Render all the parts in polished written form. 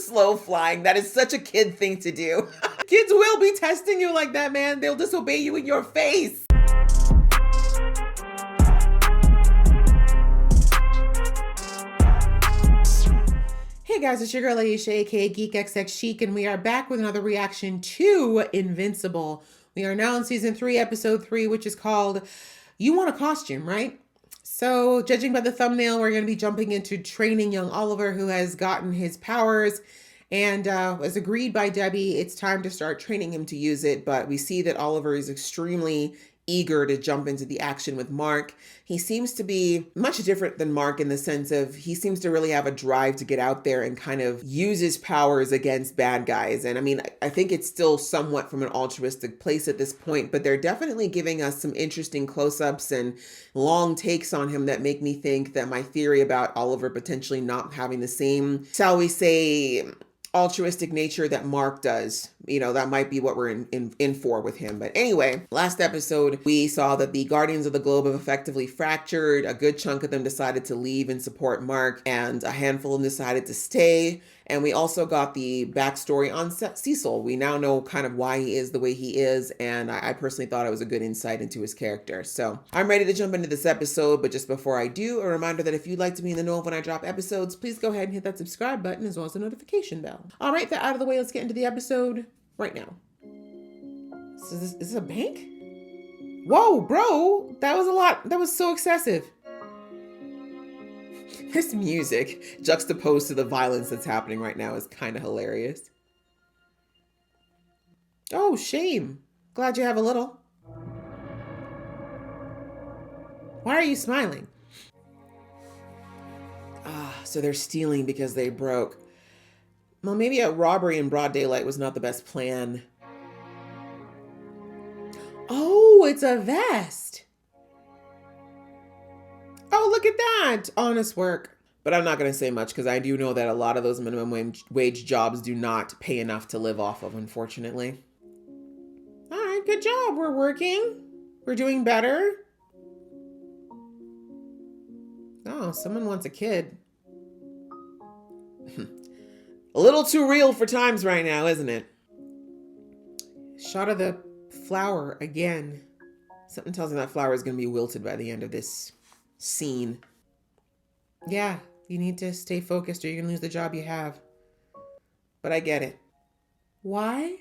slow flying. That is such a kid thing to do. Kids will be testing you like that, man. They'll disobey you in your face. Hey guys, it's your girl Aisha, aka GeekXX Chic, and we are back with another reaction to Invincible. We are now in season 3, episode 3, which is called You Want a Costume, right? So, judging by the thumbnail, we're going to be jumping into training young Oliver, who has gotten his powers, and as agreed by Debbie, it's time to start training him to use it. But we see that Oliver is extremely eager to jump into the action with Mark. He seems to be much different than Mark in the sense of he seems to really have a drive to get out there and kind of use his powers against bad guys. And I mean, I think it's still somewhat from an altruistic place at this point, but they're definitely giving us some interesting close-ups and long takes on him that make me think that my theory about Oliver potentially not having the same, shall we say, altruistic nature that Mark does. You know, that might be what we're in for with him. But anyway, last episode, we saw that the Guardians of the Globe have effectively fractured. A good chunk of them decided to leave and support Mark, and a handful of them decided to stay. And we also got the backstory on Cecil. We now know kind of why he is the way he is, and I personally thought it was a good insight into his character. So I'm ready to jump into this episode, but just before I do, a reminder that if you'd like to be in the know of when I drop episodes, please go ahead and hit that subscribe button as well as the notification bell. All right, that out of the way, let's get into the episode right now. So is this a bank? Whoa, bro, that was a lot. That was so excessive. This music, juxtaposed to the violence that's happening right now, is kind of hilarious. Oh, shame. Glad you have a little. Why are you smiling? So they're stealing because they broke. Well, maybe a robbery in broad daylight was not the best plan. Oh, it's a vest. Oh, look at that. Honest work. But I'm not going to say much because I do know that a lot of those minimum wage jobs do not pay enough to live off of, unfortunately. All right, good job. We're working. We're doing better. Oh, someone wants a kid. A little too real for times right now, isn't it? Shot of the flower again. Something tells me that flower is going to be wilted by the end of this scene. Yeah, you need to stay focused or you're going to lose the job you have. But I get it. Why?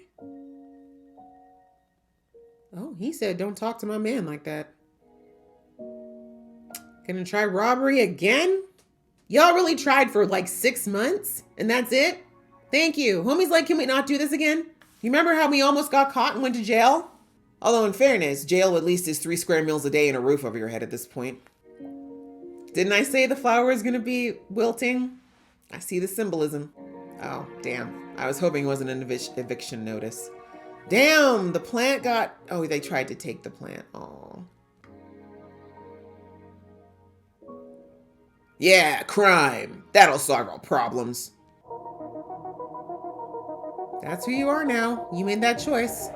Oh, he said, don't talk to my man like that. Gonna try robbery again? Y'all really tried for like 6 months and that's it? Thank you. Homie's like, can we not do this again? You remember how we almost got caught and went to jail? Although in fairness, jail at least is 3 square meals a day and a roof over your head at this point. Didn't I say the flower is gonna be wilting? I see the symbolism. Oh, damn. I was hoping it wasn't an eviction notice. Damn, the plant got... Oh, they tried to take the plant. Oh. Yeah, crime. That'll solve our problems. That's who you are now. You made that choice.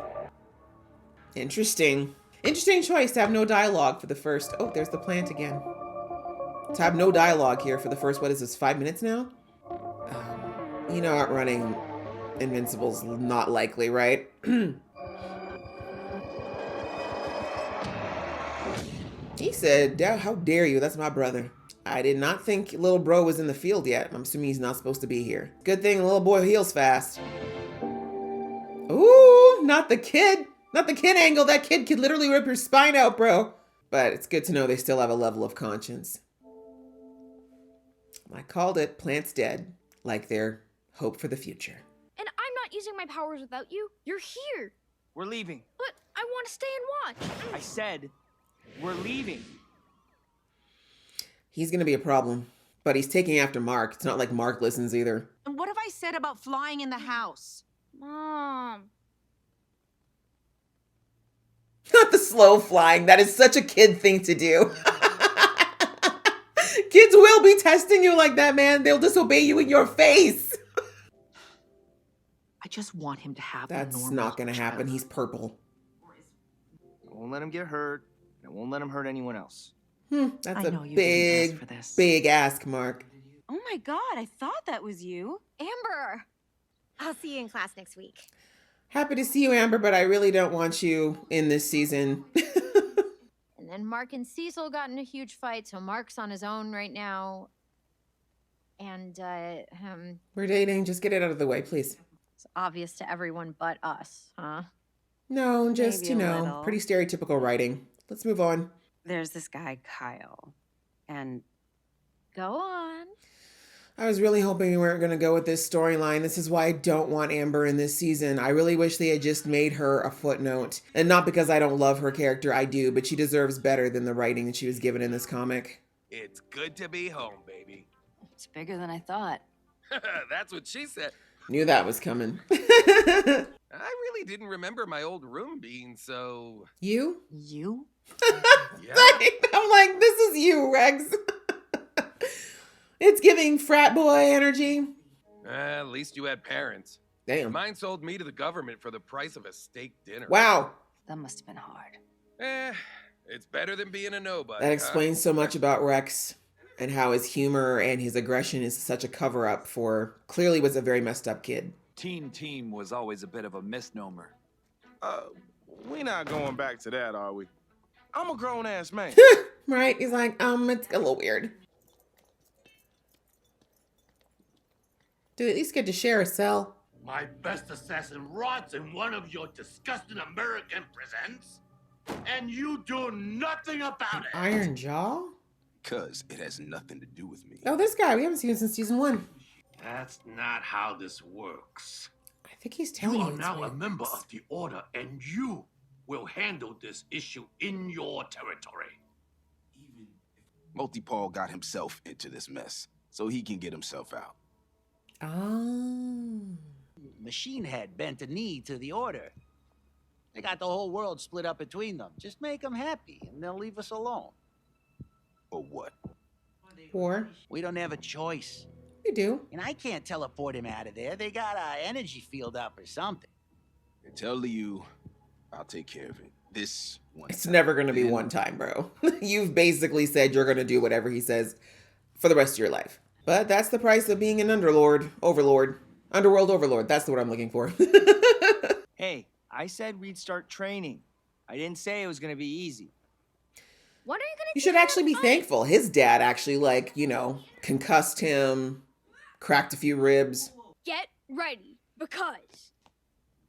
Interesting. Interesting choice to have no dialogue for the first... Oh, there's the plant again. To have no dialogue here for the first, what is this, 5 minutes now? You know, outrunning Invincible's not likely, right? He said, how dare you? That's my brother. I did not think little bro was in the field yet. I'm assuming he's not supposed to be here. Good thing the little boy heals fast. Ooh, not the kid. Not the kid angle. That kid could literally rip your spine out, bro. But it's good to know they still have a level of conscience. I called it. Plant's dead. Like their hope for the future. And I'm not using my powers without you. You're here. We're leaving. But I want to stay and watch. I said we're leaving. He's going to be a problem. But he's taking after Mark. It's not like Mark listens either. And what have I said about flying in the house? Mom. Not the slow flying. That is such a kid thing to do. Kids will be testing you like that, man. They'll disobey you in your face. I just want him to have That's not going to happen. He's purple. I won't let him get hurt. And I won't let him hurt anyone else. That's a big ask, Mark. Oh my God, I thought that was you. Amber. I'll see you in class next week. Happy to see you, Amber, but I really don't want you in this season. And then Mark and Cecil got in a huge fight, so Mark's on his own right now. And, We're dating. Just get it out of the way, please. it's obvious to everyone but us, huh? No, just, Maybe a little. pretty stereotypical writing. Let's move on. There's this guy, Kyle. And Go on. I was really hoping we weren't going to go with this storyline. This is why I don't want Amber in this season. I really wish they had just made her a footnote. And not because I don't love her character, I do, but she deserves better than the writing that she was given in this comic. It's good to be home, baby. It's bigger than I thought. That's what she said. Knew that was coming. I really didn't remember my old room being so... You? You? Yeah. I'm like, this is you, Rex. It's giving frat boy energy. At least you had parents. Damn. Mine sold me to the government for the price of a steak dinner. Wow. That must have been hard. It's better than being a nobody. That explains so much about Rex and how his humor and his aggression is such a cover-up for clearly was a very messed up kid. Team was always a bit of a misnomer. We're not going back to that, are we? I'm a grown-ass man. Right? He's like, it's a little weird. Do we at least get to share a cell? My best assassin rots in one of your disgusting American presents, and you do nothing about it. Iron Jaw? Because it has nothing to do with me. Oh, this guy. We haven't seen him since season 1. That's not how this works. I think he's You telling are you. now a member of the Order, and you will handle this issue in your territory. Multi-Paul got himself into this mess, so he can get himself out. Oh. Machine Head bent a knee to the Order. They got the whole world split up between them. Just make them happy, and they'll leave us alone. Or what? War. We don't have a choice. You do. And I can't teleport him out of there. They got our energy field up or something. And tell you, I'll take care of it. This one. It's never going to be one time, bro. You've basically said you're going to do whatever he says for the rest of your life. But that's the price of being an underworld overlord. That's the word I'm looking for. Hey, I said we'd start training. I didn't say it was gonna be easy. When are you gonna You should actually be thankful. His dad actually, concussed him, cracked a few ribs. Get ready, because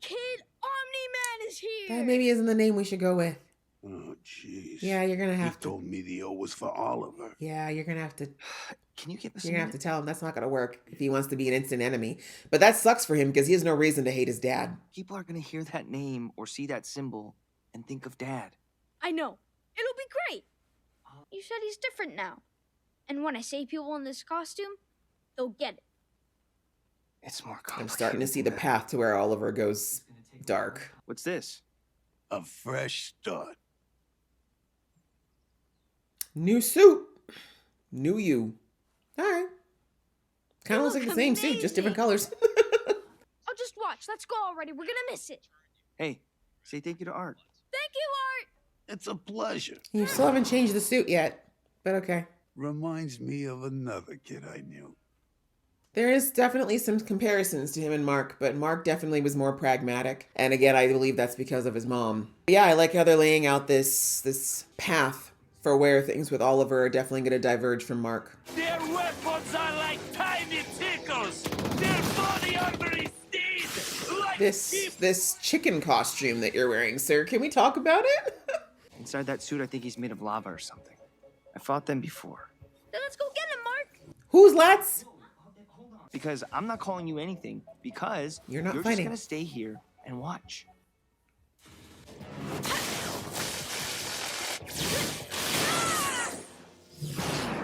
Kid Omni-Man is here! That maybe isn't the name we should go with. Oh, jeez. Yeah, you're going to have He told me the O was for Oliver. Yeah, you're going to have to... Can you give us You're going to have to tell him that's not going to work if he wants to be an instant enemy. But that sucks for him because he has no reason to hate his dad. People are gonna hear that name or see that symbol and think of Dad. I know. It'll be great. You said he's different now. And when I say people in this costume, they'll get it. It's more I'm complicated. starting to see the path to where Oliver goes dark. What's this? A fresh start. New suit. New you. All right. Kind of looks like the look same suit, just different colors. I'll just watch. Let's go already. We're gonna miss it. Hey, say thank you to Art. Thank you, Art. It's a pleasure. You still haven't changed the suit yet, but okay. Reminds me of another kid I knew. There is definitely some comparisons to him and Mark, but Mark definitely was more pragmatic. And again, I believe that's because of his mom. But yeah, I like how they're laying out this path for where things with Oliver are definitely going to diverge from Mark. Their weapons are like tiny tickles. Their body armor is thin, like This chicken costume that you're wearing, sir, can we talk about it? Inside that suit, I think he's made of lava or something. I fought them before. Then let's go get him, Mark. Who's Let's? Because I'm not calling you anything. Because You're not just fighting. gonna stay here and watch.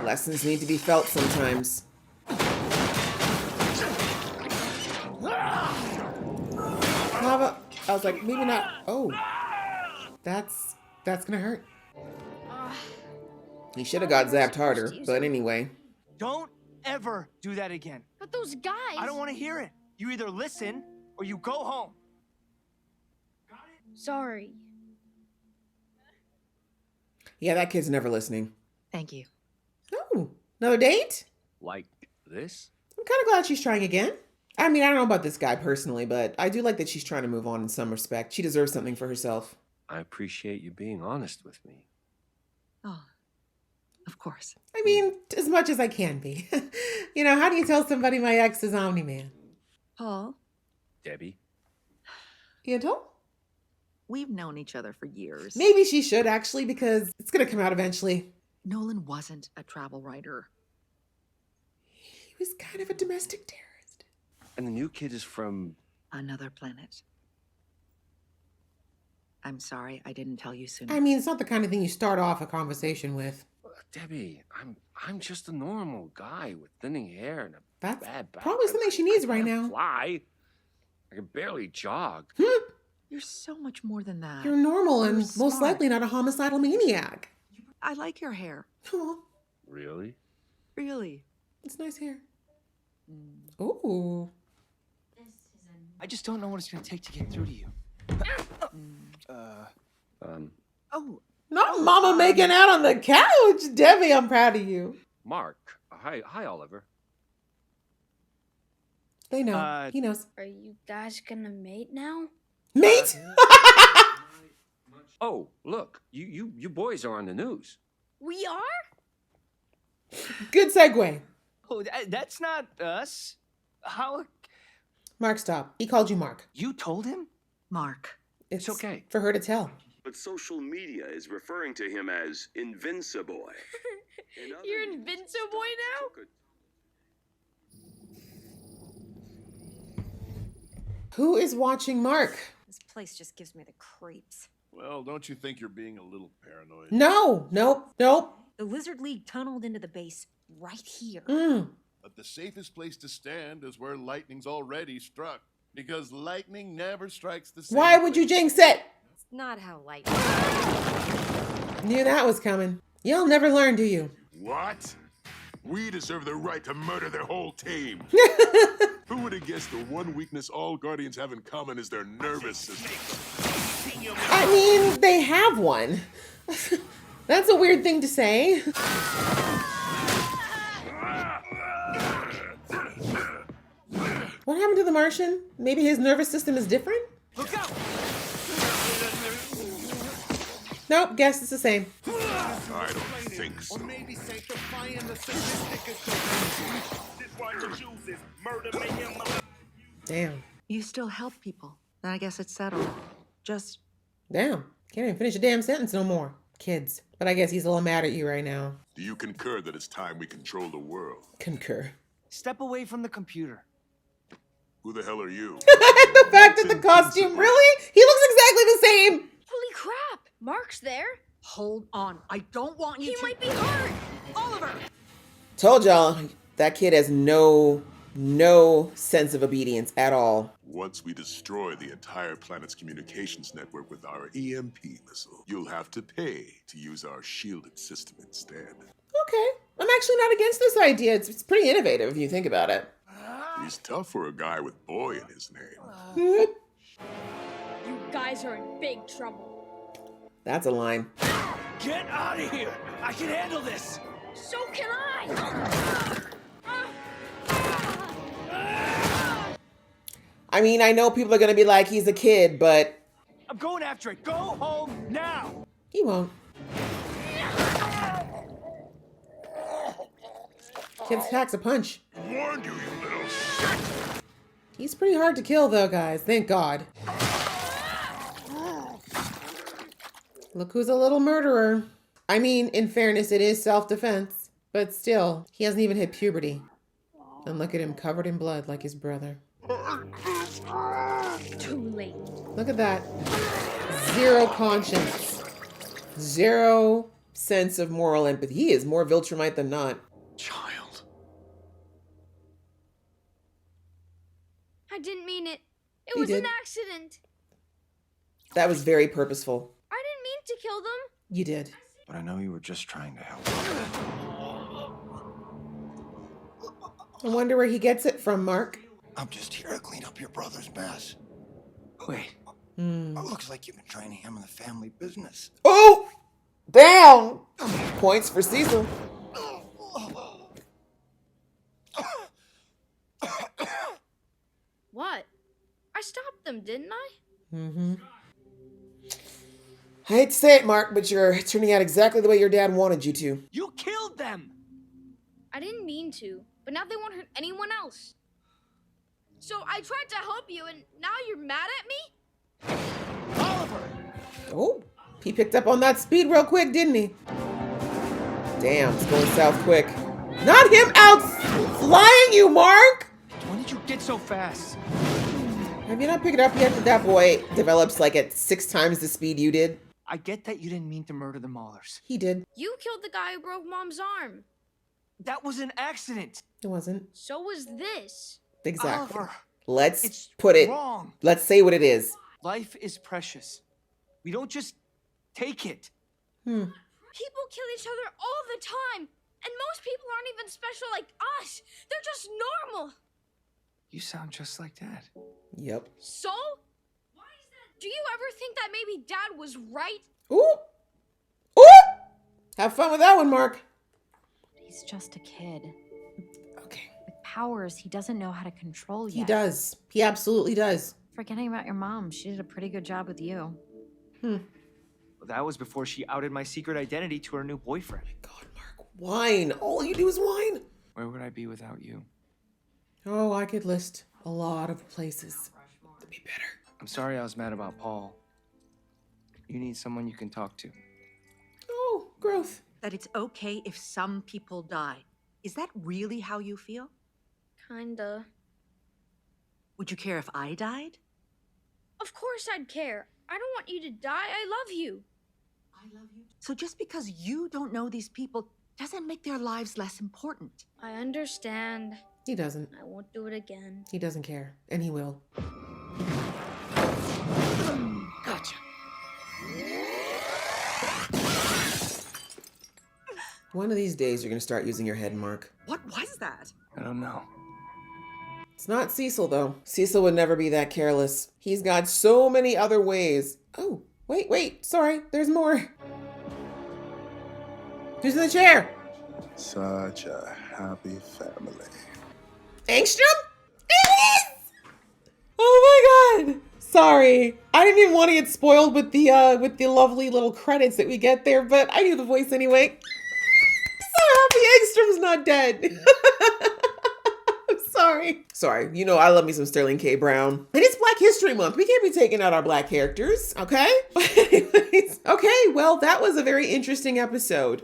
Lessons need to be felt sometimes. Lava. I was like, maybe not. Oh, that's gonna hurt. He should have got zapped harder, but anyway. Don't ever do that again. But those guys. I don't want to hear it. You either listen or you go home. Sorry. Yeah, that kid's never listening. Thank you. Oh, another date? Like this? I'm kind of glad she's trying again. I mean, I don't know about this guy personally, but I do like that she's trying to move on in some respect. She deserves something for herself. I appreciate you being honest with me. Oh, of course. I mean, as much as I can be. You know, how do you tell somebody my ex is Omni-Man? Paul, Debbie? You know? We've known each other for years. Maybe she should actually, because it's going to come out eventually. Nolan wasn't a travel writer. He was kind of a domestic terrorist. And the new kid is from... Another planet. I'm sorry I didn't tell you sooner. I mean, it's not the kind of thing you start off a conversation with. Debbie, I'm just a normal guy with thinning hair and a That's bad back. probably something she needs right now. Fly. I can barely jog. You're so much more than that. You're normal and You're most smart. likely not a homicidal maniac. I like your hair. Aw, Really? Really. it's nice hair. Ooh. I just don't know what it's gonna take to get through to you. Oh, Not mama making out on the couch. Debbie, I'm proud of you. Mark. Hi, Oliver. They know. He knows. Are you guys gonna mate now? Mate? Oh, look, you boys are on the news. We are? Good segue. Oh, that's not us. How? Mark, stop. He called you Mark. You told him? Mark. It's okay. for her to tell. But social media is referring to him as Invincible. You're Invincible Boy now? Who is watching Mark? This place just gives me the creeps. Well, don't you think you're being a little paranoid? No. Nope. The Lizard League tunneled into the base right here. But the safest place to stand is where lightning's already struck. Because lightning never strikes the same Why would you place. jinx it? It's not how lightning. Knew that was coming. You'll never learn, do you? What? We deserve the right to murder their whole team. Who would have guessed the one weakness all Guardians have in common is their nervous system? I mean, they have one. That's a weird thing to say. What happened to the Martian? Maybe his nervous system is different? Look out! Nope, guess it's the same. I don't think so. Damn. You still help people. Then I guess it's settled. Just Damn. Can't even finish a damn sentence no more. Kids. But I guess he's a little mad at you right now. Do you concur that it's time we control the world? Concur. Step away from the computer. Who the hell are you? The fact that the costume, really? He looks exactly the same. Holy crap! Mark's there. hold on. I don't want you He to. might be hurt. Oliver! Told y'all, that kid has no sense of obedience at all. Once we destroy the entire planet's communications network with our EMP missile, you'll have to pay to use our shielded system instead. Okay. I'm actually not against this idea. It's pretty innovative if you think about it. He's tough for a guy with boy in his name. You guys are in big trouble. That's a line. Get out of here! I can handle this! So can I! I mean, I know people are going to be like, he's a kid, but I'm going after it. Go home now! he won't. Kid packs a punch. Warned you, you little shit! He's pretty hard to kill, though, guys. Thank God. Look who's a little murderer. I mean, in fairness, it is self-defense. But still, he hasn't even hit puberty. And look at him covered in blood like his brother. Too late. Look at that. Zero conscience. Zero sense of moral empathy. He is more Viltrumite than not. Child. I didn't mean it. It You was did. an accident. That was very purposeful. I didn't mean to kill them. You did. But I know you were just trying to help. I wonder where he gets it from, Mark. I'm just here to clean up your brother's mess. Wait. It looks like you've been trying to hammer the family business. Oh! Down! Points for Cecil. What? I stopped them, didn't I? Mm-hmm. I hate to say it, Mark, but you're turning out exactly the way your dad wanted you to. You killed them! I didn't mean to, but now they won't hurt anyone else. So I tried to help you, and now you're mad at me? Oliver! Oh, he picked up on that speed real quick, didn't he? Damn, it's going south quick. Not him out flying you, Mark! When did you get so fast? Have you not picked it up yet that that boy develops like at 6 times the speed you did? I get that you didn't mean to murder the Maulers. He did. You killed the guy who broke Mom's arm. That was an accident. It wasn't. So was this. Exactly. Oliver, Let's put it. wrong. Let's say what it is. Life is precious. We don't just take it. People kill each other all the time. And most people aren't even special like us. They're just normal. You sound just like Dad. Yep. So? Why is that? Do you ever think that maybe Dad was right? Ooh. Ooh. Have fun with that one, Mark. He's just a kid. Okay. With powers he doesn't know how to control yet. He does. He absolutely does. Forgetting about your mom, she did a pretty good job with you. Well, that was before she outed my secret identity to her new boyfriend. God, Mark, whine. All you do is whine. Where would I be without you? Oh, I could list a lot of places to be better. I'm sorry I was mad about Paul. You need someone you can talk to. Oh, growth. That it's okay if some people die. Is that really how you feel? Kinda. Would you care if I died? Of course I'd care. I don't want you to die. I love you. I love you. So just because you don't know these people doesn't make their lives less important. I understand. He doesn't. I won't do it again. He doesn't care. And he will. Gotcha. One of these days you're going to start using your head, Mark. What was that? I don't know. It's not Cecil, though. Cecil would never be that careless. He's got so many other ways. Oh, wait. Sorry, there's more. Who's in the chair? Such a happy family. Angstrom? It is! Oh my god. Sorry. I didn't even want to get spoiled with the lovely little credits that we get there, but I knew the voice anyway. So happy Angstrom's not dead. I'm sorry. Sorry. You know I love me some Sterling K. Brown. And it's Black History Month. We can't be taking out our black characters, okay? But anyways, okay, well, that was a very interesting episode.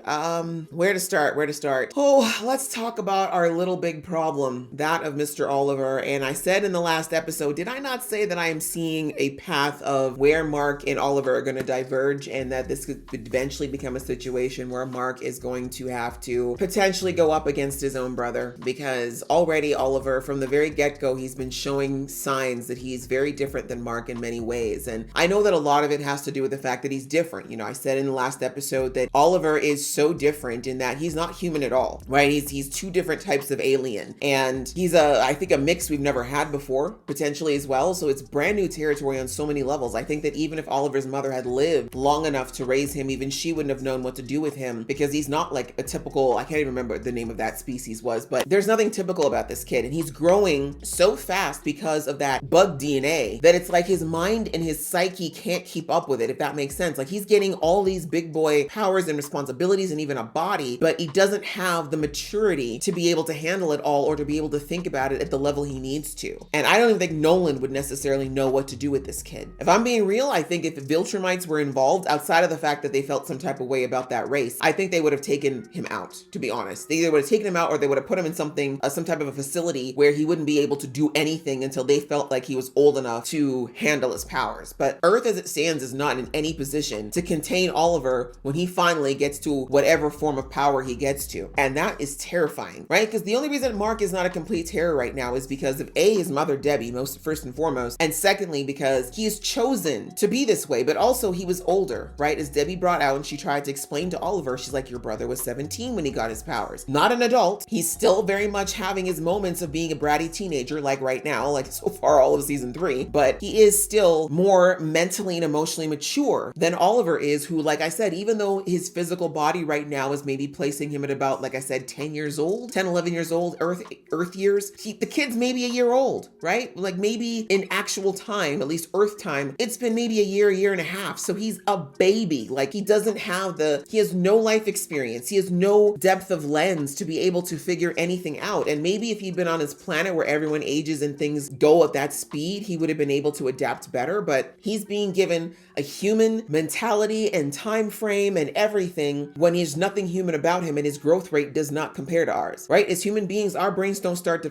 Where to start? Oh, let's talk about our little big problem, that of Mr. Oliver. And I said in the last episode, did I not say that I am seeing a path of where Mark and Oliver are going to diverge and that this could eventually become a situation where Mark is going to have to potentially go up against his own brother? Because already Oliver, from the very get-go, he's been showing signs that he's very different than Mark in many ways. And I know that a lot of it has to do with the fact that he's different. You know, I said in the last episode that Oliver is so different in that he's not human at all, right? He's two different types of alien. And he's I think a mix we've never had before, potentially as well. So it's brand new territory on so many levels. I think that even if Oliver's mother had lived long enough to raise him, even she wouldn't have known what to do with him because he's not like a typical, I can't even remember what the name of that species was, but there's nothing typical about this kid. And he's growing so fast because of that bug DNA that it's like his mind and his psyche can't keep up with it, if that makes sense. Like he's getting all these big boy powers and responsibilities and even a body, but he doesn't have the maturity to be able to handle it all or to be able to think about it at the level he needs to. And I don't even think Nolan would necessarily know what to do with this kid. If I'm being real, I think if the Viltrumites were involved, outside of the fact that they felt some type of way about that race, I think they would have taken him out, to be honest. They either would have taken him out or they would have put him in something, some type of a facility where he wouldn't be able to do anything until they felt like he was old enough to handle his powers. But Earth as it stands is not in any position to contain Oliver when he finally gets to whatever form of power he gets to. And that is terrifying, right? Because the only reason Mark is not a complete terror right now is because of A, his mother Debbie, first and foremost, and secondly, because he is chosen to be this way, but also he was older, right? As Debbie brought out and she tried to explain to Oliver, she's like, your brother was 17 when he got his powers. Not an adult. He's still very much having his moments of being a bratty teenager, like right now, like so far all of season 3, but he is still more mentally and emotionally mature than Oliver Oliver is, who, like I said, even though his physical body right now is maybe placing him at about, like I said, 10 years old, 10, 11 years old, Earth years, the kid's maybe a year old, right? Like maybe in actual time, at least Earth time, it's been maybe a year and a half. So he's a baby. Like he has no life experience. He has no depth of lens to be able to figure anything out. And maybe if he'd been on his planet where everyone ages and things go at that speed, he would have been able to adapt better. But he's being given a human mentality and time frame and everything when there's nothing human about him, and his growth rate does not compare to ours, right? As human beings, our brains don't stop,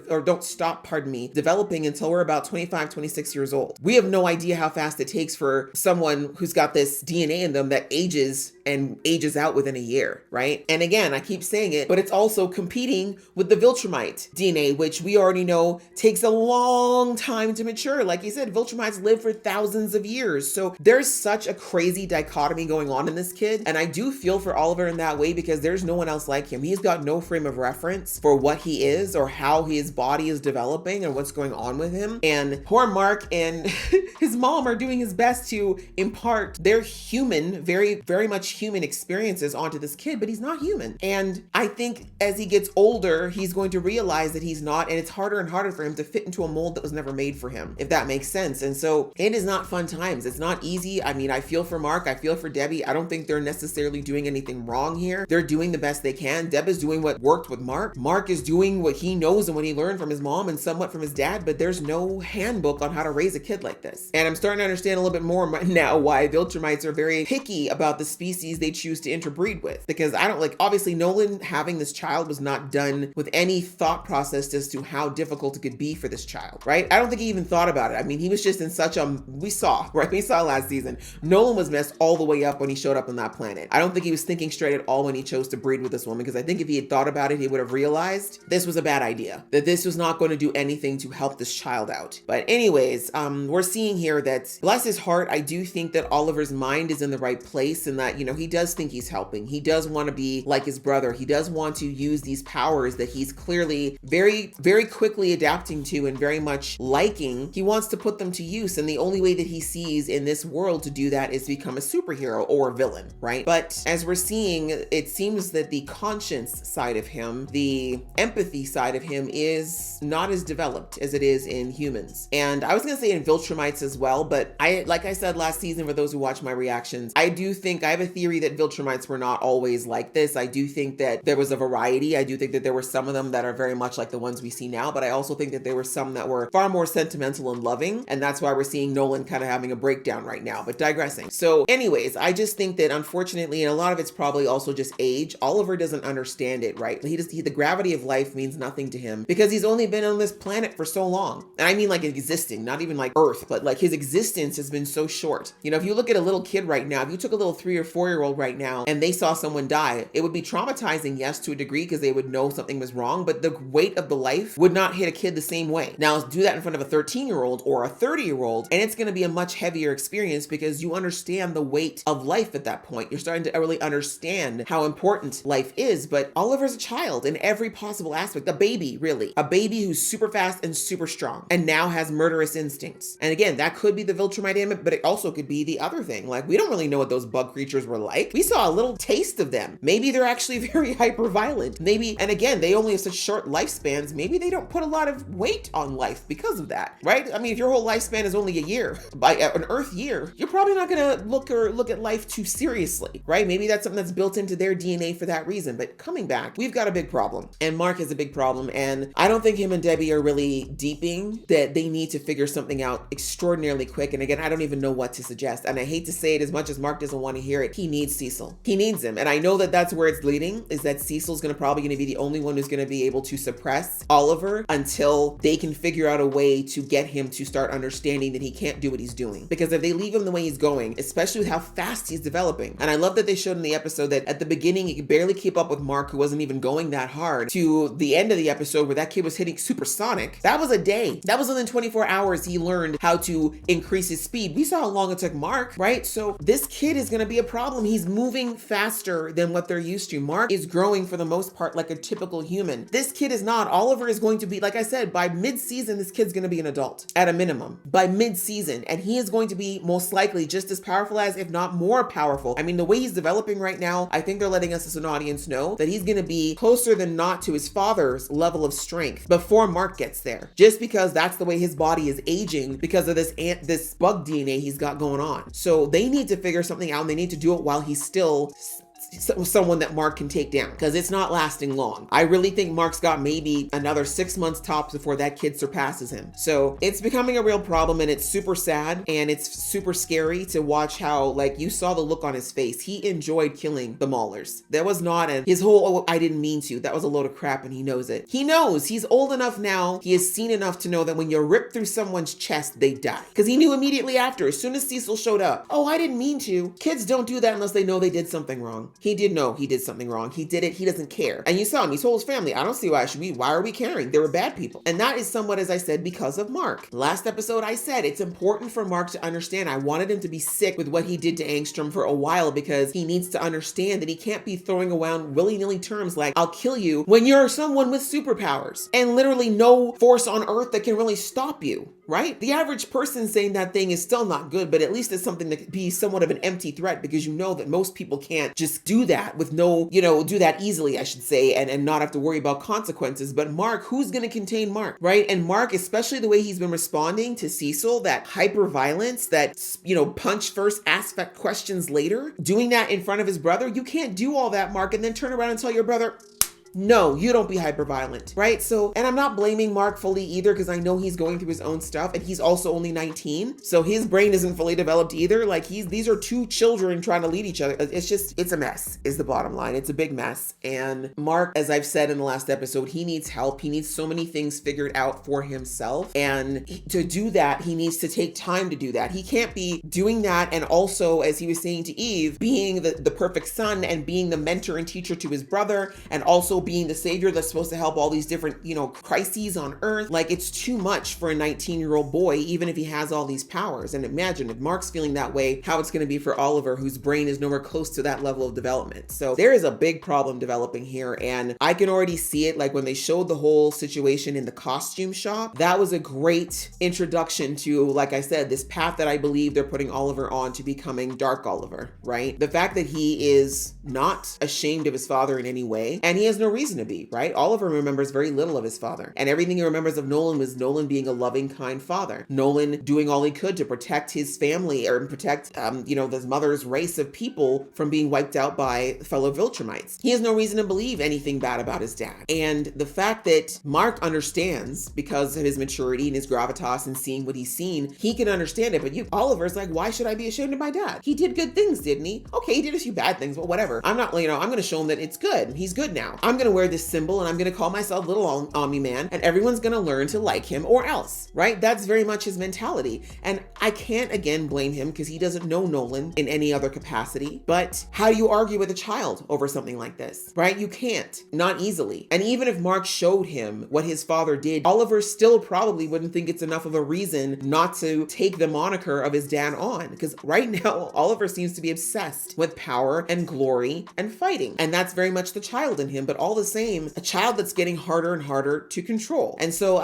developing until we're about 25, 26 years old. We have no idea how fast it takes for someone who's got this DNA in them that ages out within a year, right? And again, I keep saying it, but it's also competing with the Viltrumite DNA, which we already know takes a long time to mature. Like you said, Viltrumites live for thousands of years. So there's such a crazy dichotomy going on in this kid. And I do feel for Oliver in that way because there's no one else like him. He's got no frame of reference for what he is or how his body is developing and what's going on with him. And poor Mark and his mom are doing his best to impart their human, very, very much human experiences onto this kid, but he's not human. And I think as he gets older, he's going to realize that he's not, and it's harder and harder for him to fit into a mold that was never made for him, if that makes sense. And so it is not fun times. It's not easy. I mean, I feel for Mark. I feel for Debbie. I don't think they're necessarily doing anything wrong here. They're doing the best they can. Deb is doing what worked with Mark. Mark is doing what he knows and what he learned from his mom and somewhat from his dad, but there's no handbook on how to raise a kid like this. And I'm starting to understand a little bit more now why Viltrumites are very picky about the species they choose to interbreed with, because I don't obviously Nolan having this child was not done with any thought process as to how difficult it could be for this child, right? I don't think he even thought about it. I mean, he was just in such we saw last season, Nolan was messed all the way up when he showed up on that planet. I don't think he was thinking straight at all when he chose to breed with this woman, because I think if he had thought about it, he would have realized this was a bad idea, that this was not going to do anything to help this child out. But anyways, we're seeing here that, bless his heart, I do think that Oliver's mind is in the right place, and that, he does think he's helping. He does want to be like his brother. He does want to use these powers that he's clearly very, very quickly adapting to and very much liking. He wants to put them to use, and the only way that he sees in this world to do that is become a superhero or a villain, right? But as we're seeing, it seems that the conscience side of him, the empathy side of him, is not as developed as it is in humans. And I was going to say in Viltrumites as well, but like I said last season, for those who watch my reactions, I do think I have a theory that Viltrumites were not always like this. I do think that there was a variety. I do think that there were some of them that are very much like the ones we see now, but I also think that there were some that were far more sentimental and loving. And that's why we're seeing Nolan kind of having a breakdown right now, but digressing. So anyways, I just think that unfortunately, and a lot of it's probably also just age, Oliver doesn't understand it, right? The gravity of life means nothing to him because he's only been on this planet for so long. And I mean like existing, not even like Earth, but like his existence has been so short. If you look at a little kid right now, if you took a little 3 or 4 year old right now and they saw someone die, it would be traumatizing, yes, to a degree, because they would know something was wrong, but the weight of the life would not hit a kid the same way. Now do that in front of a 13-year-old or a 30-year-old, and it's going to be a much heavier experience because you understand the weight of life at that point. You're starting to really understand how important life is. But Oliver's a child in every possible aspect, a baby, really, a baby who's super fast and super strong and now has murderous instincts. And again, that could be the Viltrumite in it, but it also could be the other thing. Like, we don't really know what those bug creatures were like. We saw a little taste of them. Maybe they're actually very hyper violent. Maybe, and again, they only have such short lifespans. Maybe they don't put a lot of weight on life because of that, right? I mean, if your whole lifespan is only a year, by an Earth year, you're probably not going to look at life too seriously, right? Maybe that's something that's built into their DNA for that reason. But coming back, we've got a big problem, and Mark has a big problem. And I don't think him and Debbie are really deeping that they need to figure something out extraordinarily quick. And again, I don't even know what to suggest. And I hate to say it, as much as Mark doesn't want to hear it, he needs Cecil. He needs him. And I know that that's where it's leading, is that Cecil's probably going to be the only one who's going to be able to suppress Oliver until they can figure out a way to get him to start understanding that he can't do what he's doing. Because if they leave him the way he's going, especially with how fast he's developing, and I love that they showed in the episode that at the beginning he could barely keep up with Mark, who wasn't even going that hard, to the end of the episode where that kid was hitting supersonic. That was a day. That was within 24 hours he learned how to increase his speed. We saw how long it took Mark, right? So this kid is going to be a problem. He's moving faster than what they're used to. Mark is growing for the most part like a typical human. This kid is not. Oliver is going to be, like I said, by mid-season, this kid's going to be an adult at a minimum by mid-season. And he is going to be most likely just as powerful as as, if not more powerful. I mean, the way he's developing right now, I think they're letting us as an audience know that he's going to be closer than not to his father's level of strength before Mark gets there, just because that's the way his body is aging because of this bug DNA he's got going on. So they need to figure something out, and they need to do it while he's still someone that Mark can take down, because it's not lasting long. I really think Mark's got maybe another 6 months tops before that kid surpasses him. So it's becoming a real problem, and it's super sad, and it's super scary to watch how, like, you saw the look on his face. He enjoyed killing the Maulers. That was not his whole, oh, I didn't mean to. That was a load of crap, and he knows it. He knows. He's old enough now. He has seen enough to know that when you rip through someone's chest, they die. Because he knew immediately after, as soon as Cecil showed up, oh, I didn't mean to. Kids don't do that unless they know they did something wrong. He did know he did something wrong. He did it. He doesn't care. And you saw him. He told his family, I don't see why why are we caring? They were bad people. And that is somewhat, as I said, because of Mark. Last episode, I said it's important for Mark to understand. I wanted him to be sick with what he did to Angstrom for a while, because he needs to understand that he can't be throwing around willy-nilly terms like, I'll kill you, when you're someone with superpowers and literally no force on earth that can really stop you. Right? The average person saying that thing is still not good, but at least it's something that could be somewhat of an empty threat, because you know that most people can't just do that with no, do that easily, I should say, and not have to worry about consequences. But Mark, who's going to contain Mark, right? And Mark, especially the way he's been responding to Cecil, that hyper violence, that, punch first, ask questions later, doing that in front of his brother. You can't do all that, Mark, and then turn around and tell your brother, no, you don't be hyper violent, right? So, and I'm not blaming Mark fully either, because I know he's going through his own stuff, and he's also only 19. So his brain isn't fully developed either. Like these are two children trying to lead each other. It's a mess is the bottom line. It's a big mess. And Mark, as I've said in the last episode, he needs help. He needs so many things figured out for himself. And to do that, he needs to take time to do that. He can't be doing that. And also, as he was saying to Eve, being the perfect son and being the mentor and teacher to his brother, and also being the savior that's supposed to help all these different, crises on Earth. Like, it's too much for a 19-year-old boy, even if he has all these powers. And imagine if Mark's feeling that way, how it's going to be for Oliver, whose brain is nowhere close to that level of development. So there is a big problem developing here. And I can already see it. Like when they showed the whole situation in the costume shop, that was a great introduction to, like I said, this path that I believe they're putting Oliver on to becoming Dark Oliver, right? The fact that he is not ashamed of his father in any way, and he has no reason to be, right? Oliver remembers very little of his father, and everything he remembers of Nolan was Nolan being a loving, kind father. Nolan doing all he could to protect his family, or protect, his mother's race of people from being wiped out by fellow Viltrumites. He has no reason to believe anything bad about his dad. And the fact that Mark understands, because of his maturity and his gravitas and seeing what he's seen, he can understand it. But Oliver's like, why should I be ashamed of my dad? He did good things, didn't he? Okay, he did a few bad things, but whatever. I'm not, I'm going to show him that it's good. He's good now. I'm going to wear this symbol, and I'm going to call myself Little Omni-Man, and everyone's going to learn to like him, or else, right? That's very much his mentality. And I can't, again, blame him, because he doesn't know Nolan in any other capacity. But how do you argue with a child over something like this, right? You can't. Not easily. And even if Mark showed him what his father did, Oliver still probably wouldn't think it's enough of a reason not to take the moniker of his dad on, because right now, Oliver seems to be obsessed with power and glory and fighting. And that's very much the child in him, but all the same, a child that's getting harder and harder to control. And so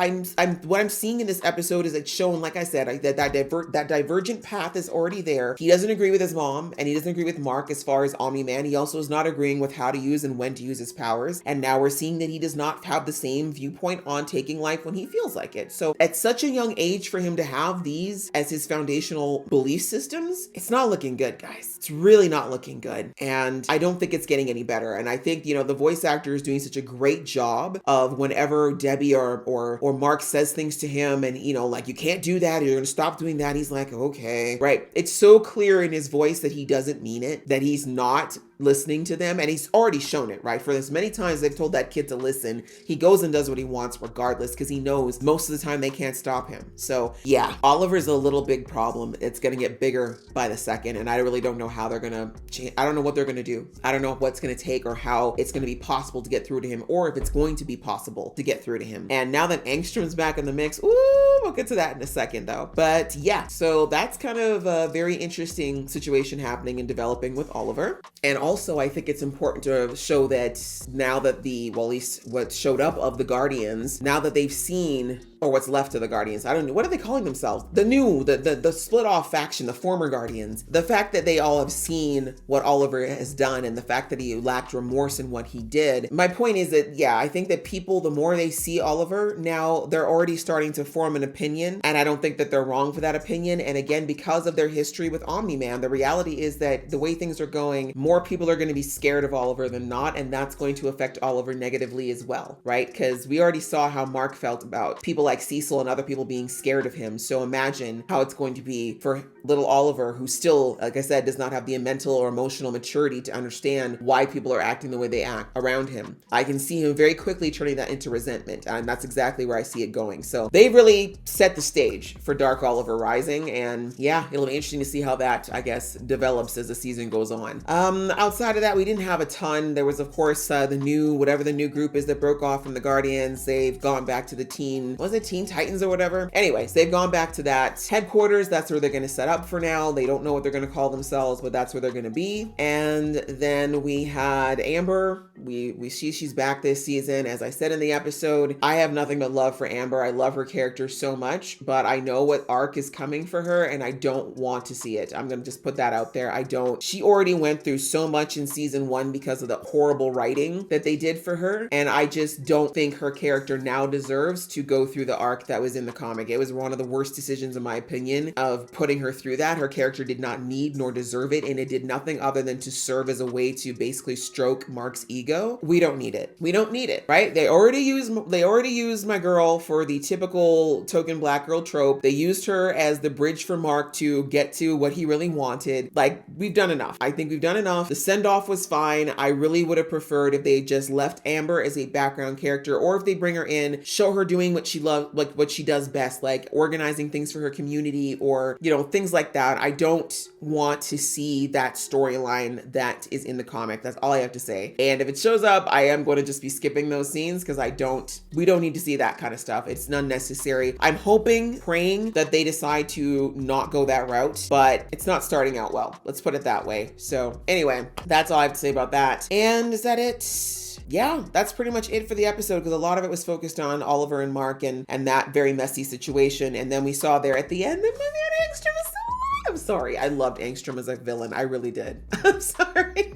what I'm seeing in this episode is it's shown, like I said, that divergent path is already there. He doesn't agree with his mom, and he doesn't agree with Mark as far as Omni-Man. He also is not agreeing with how to use and when to use his powers. And now we're seeing that he does not have the same viewpoint on taking life when he feels like it. So at such a young age, for him to have these as his foundational belief systems, it's not looking good, guys. It's really not looking good. And I don't think it's getting any better. And I think, the voice actor is doing such a great job of whenever Debbie or Mark says things to him, and, like, you can't do that, or you're going to stop doing that. He's like, okay, right. It's so clear in his voice that he doesn't mean it, that he's not listening to them, and he's already shown it, right? For as many times they've told that kid to listen, he goes and does what he wants regardless, because he knows most of the time they can't stop him. So yeah, Oliver's a little big problem. It's going to get bigger by the second, and I really don't know how they're going to change. I don't know what they're going to do. I don't know what's going to take, or how it's going to be possible to get through to him, or if it's going to be possible to get through to him. And now that Angstrom's back in the mix, we'll get to that in a second though. But yeah, so that's kind of a very interesting situation happening and developing with Oliver. And also, I think it's important to show that now that at least what showed up of the Guardians, now that they've seen or what's left of the Guardians. I don't know. What are they calling themselves? The split off faction, the former Guardians. The fact that they all have seen what Oliver has done and the fact that he lacked remorse in what he did. My point is that, yeah, I think that people, the more they see Oliver, now they're already starting to form an opinion. And I don't think that they're wrong for that opinion. And again, because of their history with Omni-Man, the reality is that the way things are going, more people are going to be scared of Oliver than not. And that's going to affect Oliver negatively as well, right? Because we already saw how Mark felt about people like Cecil and other people being scared of him. So imagine how it's going to be for little Oliver, who still, like I said, does not have the mental or emotional maturity to understand why people are acting the way they act around him. I can see him very quickly turning that into resentment, and that's exactly where I see it going. So they really set the stage for Dark Oliver Rising, and yeah, it'll be interesting to see how that, I guess, develops as the season goes on. Outside of that, we didn't have a ton. There was, of course, whatever the new group is that broke off from the Guardians. They've gone back to the Teen Titans or whatever? Anyways, they've gone back to that headquarters. That's where they're going to set up for now. They don't know what they're going to call themselves, but that's where they're going to be. And then we had Amber. She's back this season. As I said in the episode, I have nothing but love for Amber. I love her character so much, but I know what arc is coming for her and I don't want to see it. I'm going to just put that out there. She already went through so much in season 1 because of the horrible writing that they did for her. And I just don't think her character now deserves to go through the arc that was in the comic. It was one of the worst decisions, in my opinion, of putting her through that. Her character did not need nor deserve it, and it did nothing other than to serve as a way to basically stroke Mark's ego. We don't need it. We don't need it, right? They already used my girl for the typical token black girl trope. They used her as the bridge for Mark to get to what he really wanted. Like, we've done enough. I think we've done enough. The send-off was fine. I really would have preferred if they just left Amber as a background character, or if they bring her in, show her doing what she loves, like what she does best, like organizing things for her community, or, you know, things like that. I don't want to see that storyline that is in the comic. That's all I have to say. And if it shows up, I am going to just be skipping those scenes because we don't need to see that kind of stuff. It's unnecessary. I'm hoping, praying that they decide to not go that route, but it's not starting out well. Let's put it that way. So anyway, that's all I have to say about that. And is that it? Yeah, that's pretty much it for the episode, because a lot of it was focused on Oliver and Mark and that very messy situation. And then we saw there at the end that Angstrom is still alive. I'm sorry. I loved Angstrom as a villain. I really did. I'm sorry.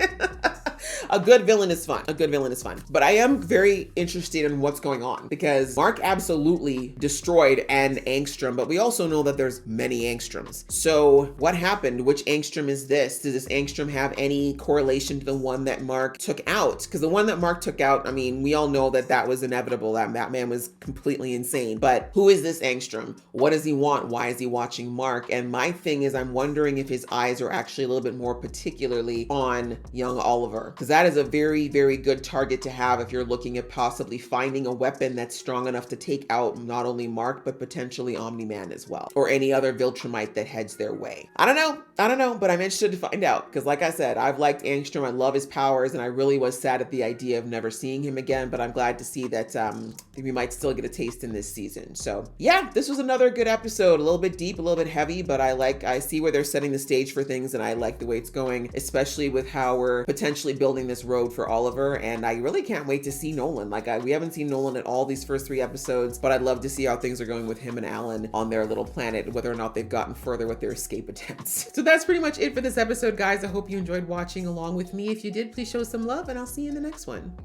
A good villain is fun. A good villain is fun. But I am very interested in what's going on, because Mark absolutely destroyed an Angstrom, but we also know that there's many Angstroms. So what happened? Which Angstrom is this? Does this Angstrom have any correlation to the one that Mark took out? Because the one that Mark took out, I mean, we all know that was inevitable. That man was completely insane. But who is this Angstrom? What does he want? Why is he watching Mark? And my thing is, I'm wondering if his eyes are actually a little bit more particularly on young Oliver, because that is a very, very good target to have if you're looking at possibly finding a weapon that's strong enough to take out not only Mark, but potentially Omni-Man as well, or any other Viltrumite that heads their way. I don't know, but I'm interested to find out, because like I said, I've liked Angstrom. I love his powers, and I really was sad at the idea of never seeing him again, but I'm glad to see that we might still get a taste in this season. So yeah, this was another good episode, a little bit deep, a little bit heavy, but I see where they're setting the stage for things, and I like the way it's going, especially with how we're potentially building this road for Oliver. And I really can't wait to see Nolan. We haven't seen Nolan at all these first 3 episodes, but I'd love to see how things are going with him and Alan on their little planet, whether or not they've gotten further with their escape attempts. So that's pretty much it for this episode, guys. I hope you enjoyed watching along with me. If you did, please show some love, and I'll see you in the next one.